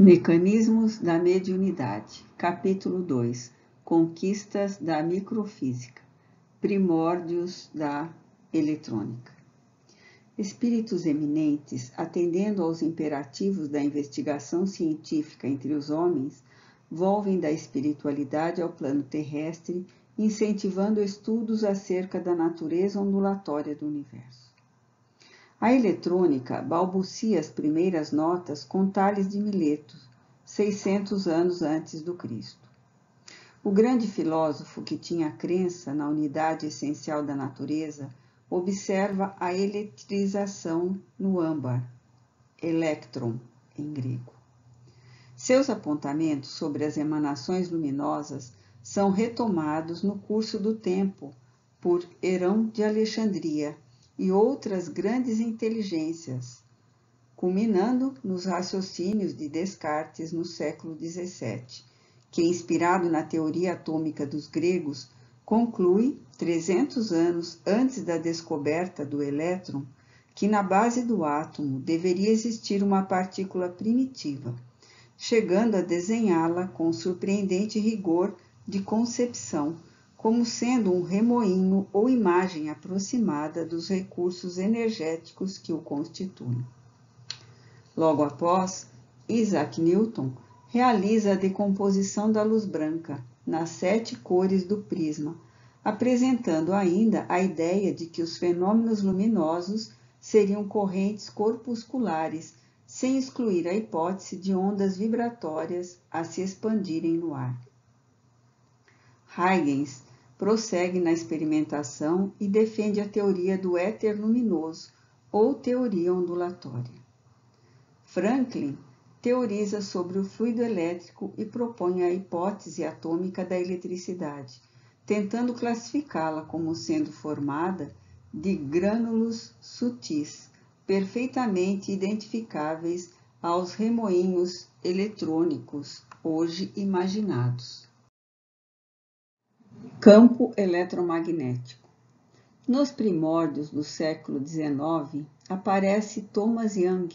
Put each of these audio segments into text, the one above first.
Mecanismos da mediunidade. Capítulo 2. Conquistas da microfísica. Primórdios da eletrônica. Espíritos eminentes, atendendo aos imperativos da investigação científica entre os homens, volvem da espiritualidade ao plano terrestre, incentivando estudos acerca da natureza ondulatória do universo. A eletrônica balbucia as primeiras notas com Tales de Mileto, 600 anos antes do Cristo. O grande filósofo que tinha a crença na unidade essencial da natureza observa a eletrização no âmbar, electron em grego. Seus apontamentos sobre as emanações luminosas são retomados no curso do tempo por Herão de Alexandria e outras grandes inteligências, culminando nos raciocínios de Descartes no século XVII, que, inspirado na teoria atômica dos gregos, conclui, 300 anos antes da descoberta do elétron, que na base do átomo deveria existir uma partícula primitiva, chegando a desenhá-la com surpreendente rigor de concepção, como sendo um remoinho ou imagem aproximada dos recursos energéticos que o constituem. Logo após, Isaac Newton realiza a decomposição da luz branca nas 7 cores do prisma, apresentando ainda a ideia de que os fenômenos luminosos seriam correntes corpusculares, sem excluir a hipótese de ondas vibratórias a se expandirem no ar. Huygens prossegue na experimentação e defende a teoria do éter luminoso ou teoria ondulatória. Franklin teoriza sobre o fluido elétrico e propõe a hipótese atômica da eletricidade, tentando classificá-la como sendo formada de grânulos sutis, perfeitamente identificáveis aos remoinhos eletrônicos hoje imaginados. Campo eletromagnético. Nos primórdios do século XIX, aparece Thomas Young,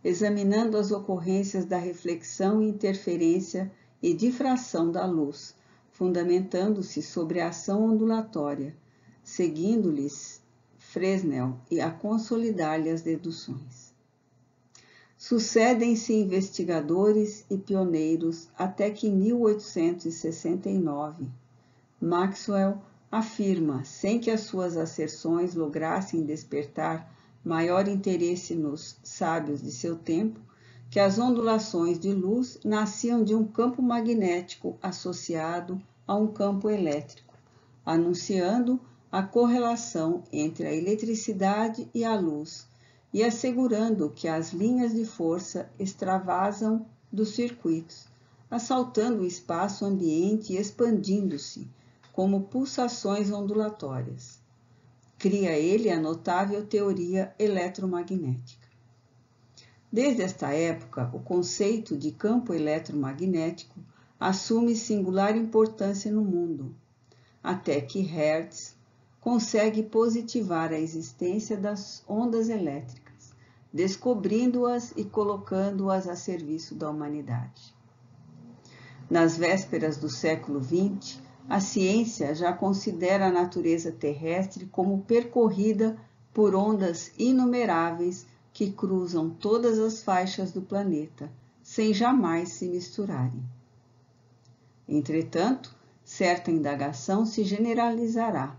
examinando as ocorrências da reflexão, interferência e difração da luz, fundamentando-se sobre a ação ondulatória, seguindo-lhes Fresnel e a consolidar-lhe as deduções. Sucedem-se investigadores e pioneiros até que em 1869, Maxwell afirma, sem que as suas asserções lograssem despertar maior interesse nos sábios de seu tempo, que as ondulações de luz nasciam de um campo magnético associado a um campo elétrico, anunciando a correlação entre a eletricidade e a luz e assegurando que as linhas de força extravasam dos circuitos, assaltando o espaço ambiente e expandindo-se como pulsações ondulatórias. Cria ele a notável teoria eletromagnética. Desde esta época, o conceito de campo eletromagnético assume singular importância no mundo, até que Hertz consegue positivar a existência das ondas elétricas, descobrindo-as e colocando-as a serviço da humanidade. Nas vésperas do século XX, a ciência já considera a natureza terrestre como percorrida por ondas inumeráveis que cruzam todas as faixas do planeta, sem jamais se misturarem. Entretanto, certa indagação se generalizará.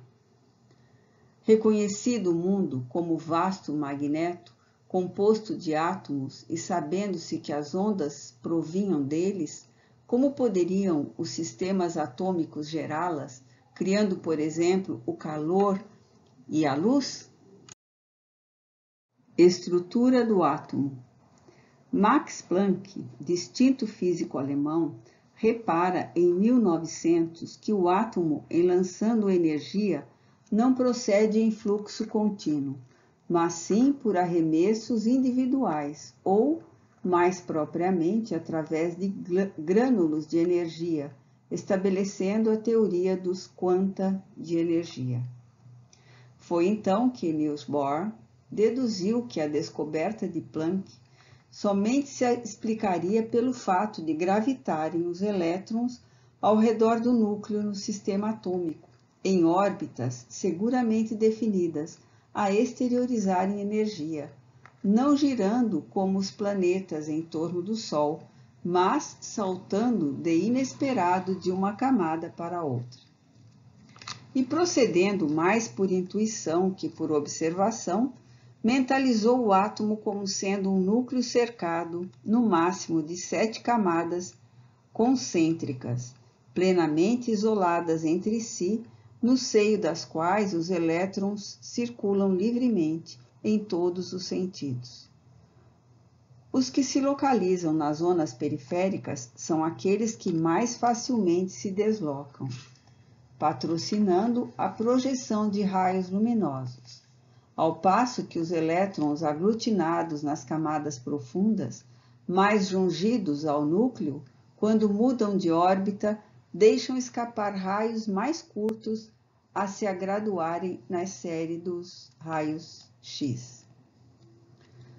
Reconhecido o mundo como vasto magneto, composto de átomos e sabendo-se que as ondas provinham deles, como poderiam os sistemas atômicos gerá-las, criando, por exemplo, o calor e a luz? Estrutura do átomo. Max Planck, distinto físico alemão, repara em 1900 que o átomo, em lançando energia, não procede em fluxo contínuo, mas sim por arremessos individuais ou, mais propriamente, através de grânulos de energia, estabelecendo a teoria dos quanta de energia. Foi então que Niels Bohr deduziu que a descoberta de Planck somente se explicaria pelo fato de gravitarem os elétrons ao redor do núcleo no sistema atômico, em órbitas seguramente definidas, a exteriorizarem energia, não girando como os planetas em torno do Sol, mas saltando de inesperado de uma camada para outra. E procedendo mais por intuição que por observação, mentalizou o átomo como sendo um núcleo cercado, no máximo, de 7 camadas concêntricas, plenamente isoladas entre si, no seio das quais os elétrons circulam livremente em todos os sentidos. Os que se localizam nas zonas periféricas são aqueles que mais facilmente se deslocam, patrocinando a projeção de raios luminosos, ao passo que os elétrons aglutinados nas camadas profundas, mais jungidos ao núcleo, quando mudam de órbita, deixam escapar raios mais curtos a se agraduarem na série dos raios X.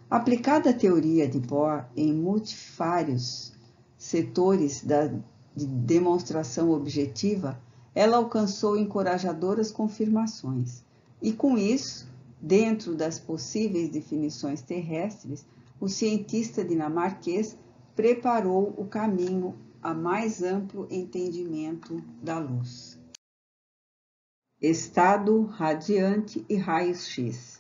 Aplicada a teoria de Bohr em multifários setores de demonstração objetiva, ela alcançou encorajadoras confirmações, e com isso, dentro das possíveis definições terrestres, o cientista dinamarquês preparou o caminho a mais amplo entendimento da luz. Estado radiante e raios X.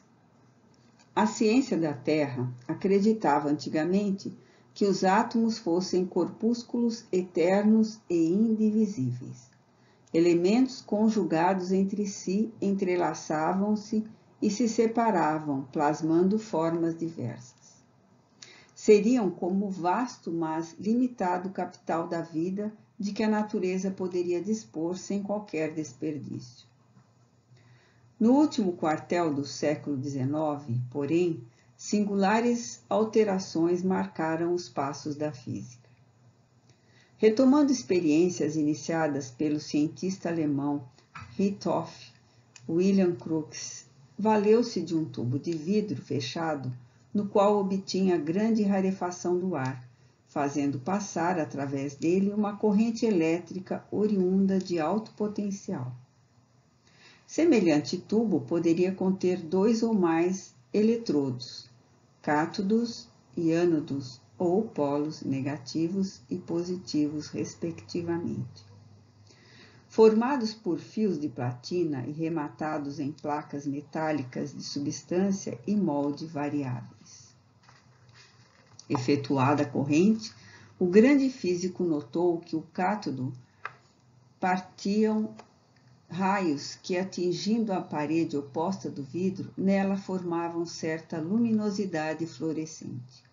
A ciência da Terra acreditava antigamente que os átomos fossem corpúsculos eternos e indivisíveis. Elementos conjugados entre si entrelaçavam-se e se separavam, plasmando formas diversas. Seriam como o vasto, mas limitado capital da vida de que a natureza poderia dispor sem qualquer desperdício. No último quartel do século XIX, porém, singulares alterações marcaram os passos da física. Retomando experiências iniciadas pelo cientista alemão Fritjof Wilhelm Crookes, valeu-se de um tubo de vidro fechado no qual obtinha grande rarefação do ar, fazendo passar através dele uma corrente elétrica oriunda de alto potencial. Semelhante tubo poderia conter 2 ou mais eletrodos, cátodos e ânodos, ou polos negativos e positivos, respectivamente. Formados por fios de platina e rematados em placas metálicas de substância e molde variáveis. Efetuada a corrente, o grande físico notou que o cátodo partiam raios que, atingindo a parede oposta do vidro, nela formavam certa luminosidade fluorescente.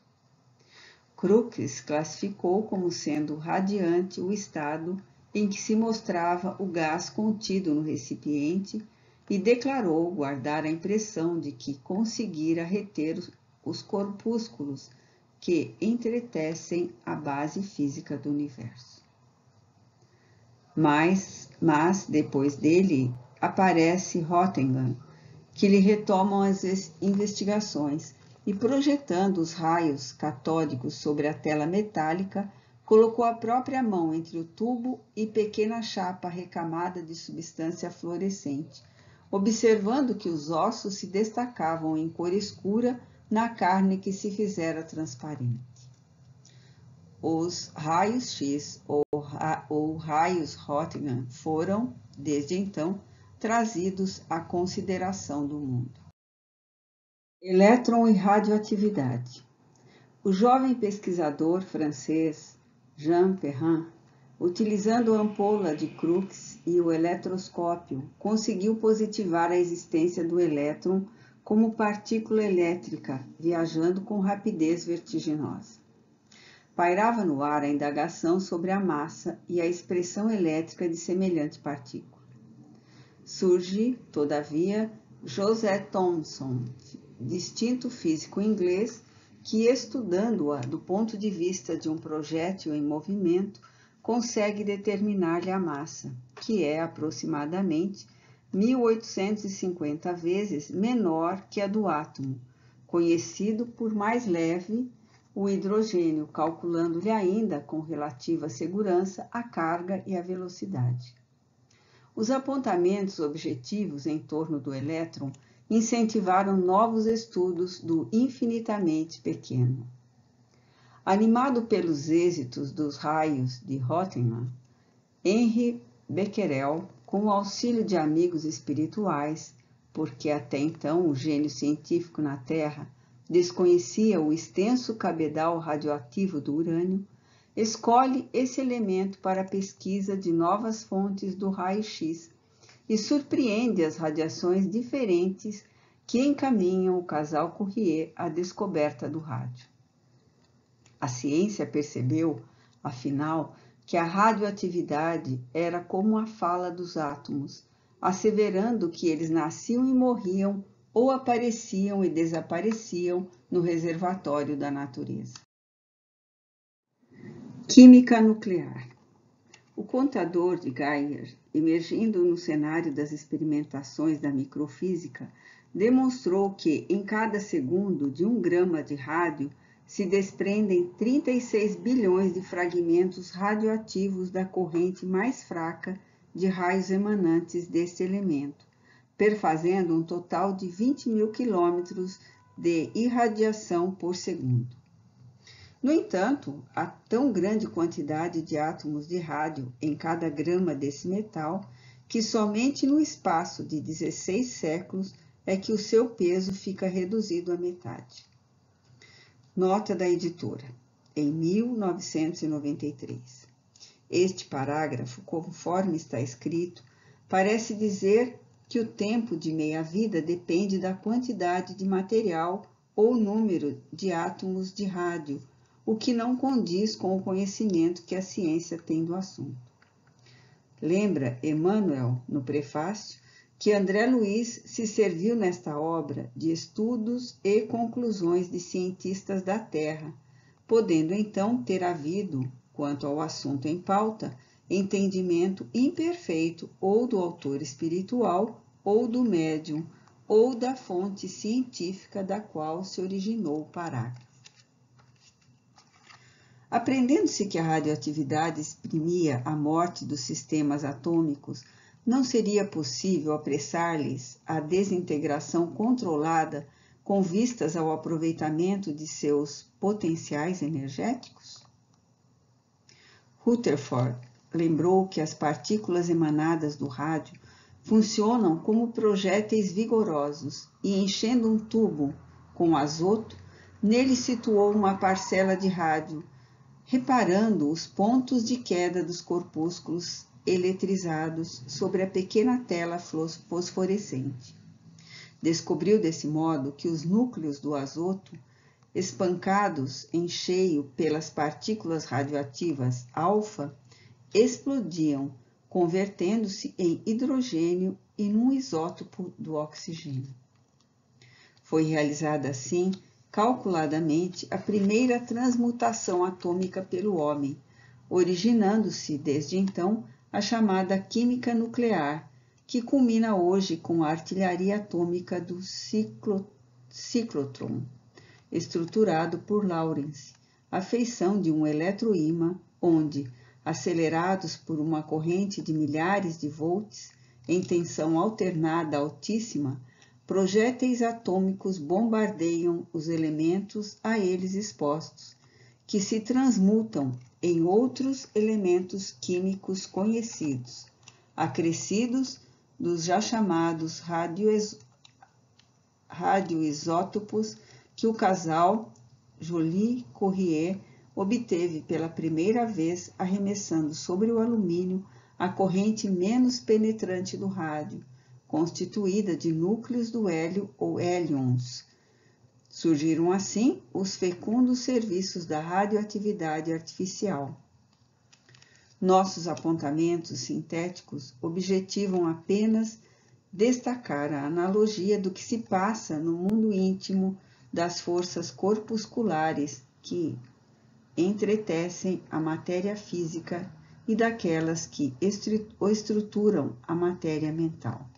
Crookes classificou como sendo radiante o estado em que se mostrava o gás contido no recipiente e declarou guardar a impressão de que conseguira reter os corpúsculos que entretecem a base física do universo. Mas depois dele aparece Röntgen, que lhe retomam as investigações e, projetando os raios catódicos sobre a tela metálica, colocou a própria mão entre o tubo e pequena chapa recamada de substância fluorescente, observando que os ossos se destacavam em cor escura na carne que se fizera transparente. Os raios X ou raios Röntgen foram, desde então, trazidos à consideração do mundo. Elétron e radioatividade. O jovem pesquisador francês Jean Perrin, utilizando a ampola de Crookes e o eletroscópio, conseguiu positivar a existência do elétron como partícula elétrica, viajando com rapidez vertiginosa. Pairava no ar a indagação sobre a massa e a expressão elétrica de semelhante partícula. Surge, todavia, Joseph Thomson, distinto físico inglês, que, estudando-a do ponto de vista de um projétil em movimento, consegue determinar-lhe a massa, que é aproximadamente 1850 vezes menor que a do átomo, conhecido por mais leve, o hidrogênio, calculando-lhe ainda com relativa segurança a carga e a velocidade. Os apontamentos objetivos em torno do elétron incentivaram novos estudos do infinitamente pequeno. Animado pelos êxitos dos raios de Rotherham, Henri Becquerel, com o auxílio de amigos espirituais, porque até então o gênio científico na Terra desconhecia o extenso cabedal radioativo do urânio, escolhe esse elemento para a pesquisa de novas fontes do raio-x e surpreende as radiações diferentes que encaminham o casal Curie à descoberta do rádio. A ciência percebeu, afinal, que a radioatividade era como a fala dos átomos, asseverando que eles nasciam e morriam ou apareciam e desapareciam no reservatório da natureza. Química nuclear. O contador de Geiger, emergindo no cenário das experimentações da microfísica, demonstrou que, em cada segundo de 1 grama de rádio, se desprendem 36 bilhões de fragmentos radioativos da corrente mais fraca de raios emanantes deste elemento, perfazendo um total de 20.000 quilômetros de irradiação por segundo. No entanto, há tão grande quantidade de átomos de rádio em cada grama desse metal que somente no espaço de 16 séculos é que o seu peso fica reduzido à metade. Nota da editora, em 1993. Este parágrafo, conforme está escrito, parece dizer que o tempo de meia-vida depende da quantidade de material ou número de átomos de rádio, o que não condiz com o conhecimento que a ciência tem do assunto. Lembra Emmanuel, no prefácio, que André Luiz se serviu nesta obra de estudos e conclusões de cientistas da Terra, podendo então ter havido, quanto ao assunto em pauta, entendimento imperfeito ou do autor espiritual, ou do médium, ou da fonte científica da qual se originou o parágrafo. Aprendendo-se que a radioatividade exprimia a morte dos sistemas atômicos, não seria possível apressar-lhes a desintegração controlada com vistas ao aproveitamento de seus potenciais energéticos? Rutherford lembrou que as partículas emanadas do rádio funcionam como projéteis vigorosos e, enchendo um tubo com azoto, nele situou uma parcela de rádio, reparando os pontos de queda dos corpúsculos eletrizados sobre a pequena tela fosforescente. Descobriu desse modo que os núcleos do azoto, espancados em cheio pelas partículas radioativas alfa, explodiam, convertendo-se em hidrogênio e num isótopo do oxigênio. Foi realizada assim, calculadamente, a primeira transmutação atômica pelo homem, originando-se desde então a chamada química nuclear, que culmina hoje com a artilharia atômica do ciclotron, estruturado por Lawrence, a feição de um eletroímã, onde, acelerados por uma corrente de milhares de volts, em tensão alternada altíssima, projéteis atômicos bombardeiam os elementos a eles expostos, que se transmutam em outros elementos químicos conhecidos, acrescidos dos já chamados radioisótopos que o casal Joly-Curie obteve pela primeira vez arremessando sobre o alumínio a corrente menos penetrante do rádio, constituída de núcleos do hélio ou hélions. Surgiram assim os fecundos serviços da radioatividade artificial. Nossos apontamentos sintéticos objetivam apenas destacar a analogia do que se passa no mundo íntimo das forças corpusculares que entretecem a matéria física e daquelas que estruturam a matéria mental.